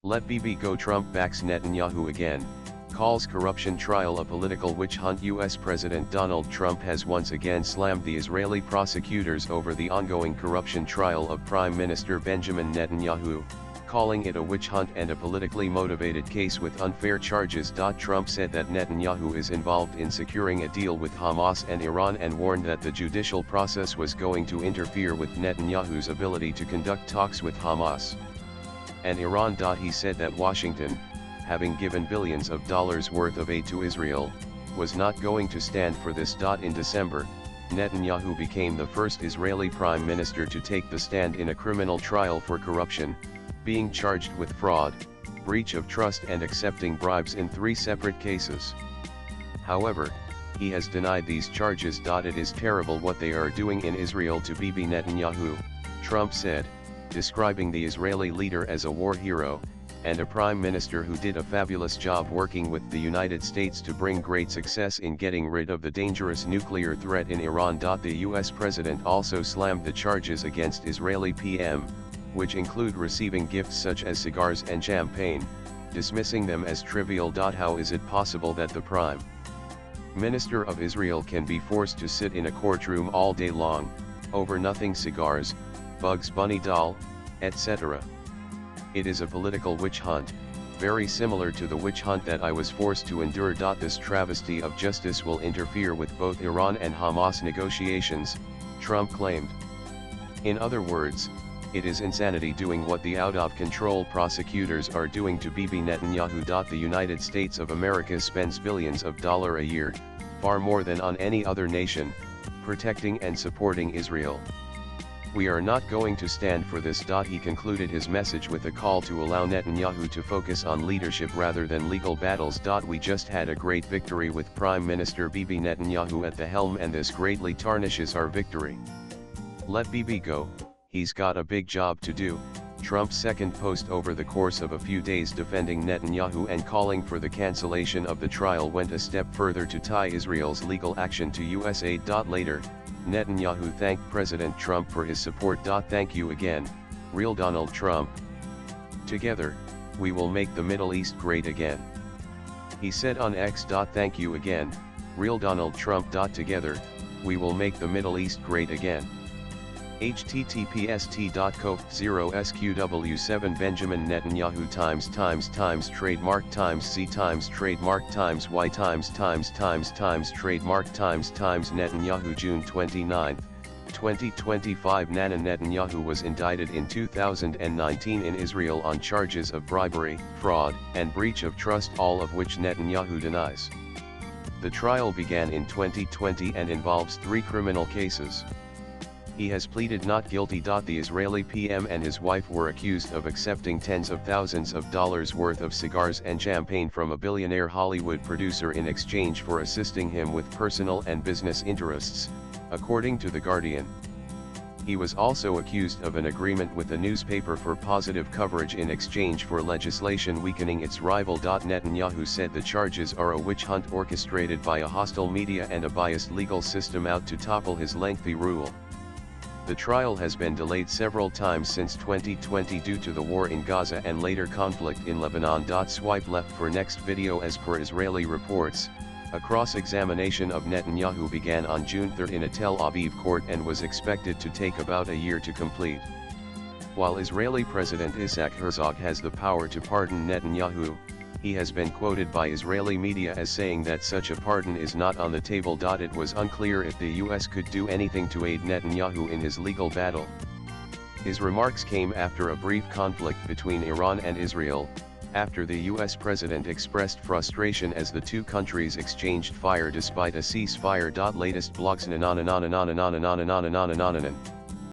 Let Bibi go. Trump backs Netanyahu again, calls corruption trial a political witch hunt. US President Donald Trump has once again slammed the Israeli prosecutors over the ongoing corruption trial of Prime Minister Benjamin Netanyahu, calling it a witch hunt and a politically motivated case with unfair charges. Trump said that Netanyahu is involved in securing a deal with Hamas and Iran and warned that the judicial process was going to interfere with Netanyahu's ability to conduct talks with Hamas and Iran. He said that Washington, having given billions of dollars worth of aid to Israel, was not going to stand for this. In December, Netanyahu became the first Israeli prime minister to take the stand in a criminal trial for corruption, being charged with fraud, breach of trust and accepting bribes in 3 separate cases. However, he has denied these charges. It is terrible what they are doing in Israel to Bibi Netanyahu, Trump said, describing the Israeli leader as a war hero, and a prime minister who did a fabulous job working with the United States to bring great success in getting rid of the dangerous nuclear threat in Iran. The US president also slammed the charges against Israeli PM, which include receiving gifts such as cigars and champagne, dismissing them as trivial. How is it possible that the Prime Minister of Israel can be forced to sit in a courtroom all day long, over nothing, cigars, Bugs Bunny doll, etc.? It is a political witch hunt, very similar to the witch hunt that I was forced to endure. This travesty of justice will interfere with both Iran and Hamas negotiations, Trump claimed. In other words, it is insanity doing what the out-of-control prosecutors are doing to Bibi Netanyahu. The United States of America spends billions of dollars a year, far more than on any other nation, protecting and supporting Israel. We are not going to stand for this. He concluded his message with a call to allow Netanyahu to focus on leadership rather than legal battles. We just had a great victory with Prime Minister Bibi Netanyahu at the helm, and this greatly tarnishes our victory. Let Bibi go, he's got a big job to do. Trump's second post over the course of a few days defending Netanyahu and calling for the cancellation of the trial went a step further to tie Israel's legal action to US aid. Later, Netanyahu thanked President Trump for his support. Thank you again, real Donald Trump. Together, we will make the Middle East great again. He said on X. Thank you again, real Donald Trump. Together, we will make the Middle East great again. https://co.0sqw7 Benjamin Netanyahu times trademark times C times trademark times Y times trademark times Netanyahu June 29, 2025. Netanyahu was indicted in 2019 in Israel on charges of bribery, fraud, and breach of trust, all of which Netanyahu denies. The trial began in 2020 and involves 3 criminal cases. He has pleaded not guilty. The Israeli PM and his wife were accused of accepting tens of thousands of dollars worth of cigars and champagne from a billionaire Hollywood producer in exchange for assisting him with personal and business interests, according to The Guardian. He was also accused of an agreement with a newspaper for positive coverage in exchange for legislation weakening its rival. Netanyahu said the charges are a witch hunt orchestrated by a hostile media and a biased legal system out to topple his lengthy rule. The trial has been delayed several times since 2020 due to the war in Gaza and later conflict in Lebanon. Swipe left for next video. As per Israeli reports, a cross-examination of Netanyahu began on June 3 in a Tel Aviv court and was expected to take about a year to complete. While Israeli President Isaac Herzog has the power to pardon Netanyahu, he has been quoted by Israeli media as saying that such a pardon is not on the table. It was unclear if the US could do anything to aid Netanyahu in his legal battle. His remarks came after a brief conflict between Iran and Israel, after the US president expressed frustration as the two countries exchanged fire despite a ceasefire. Latest blogs.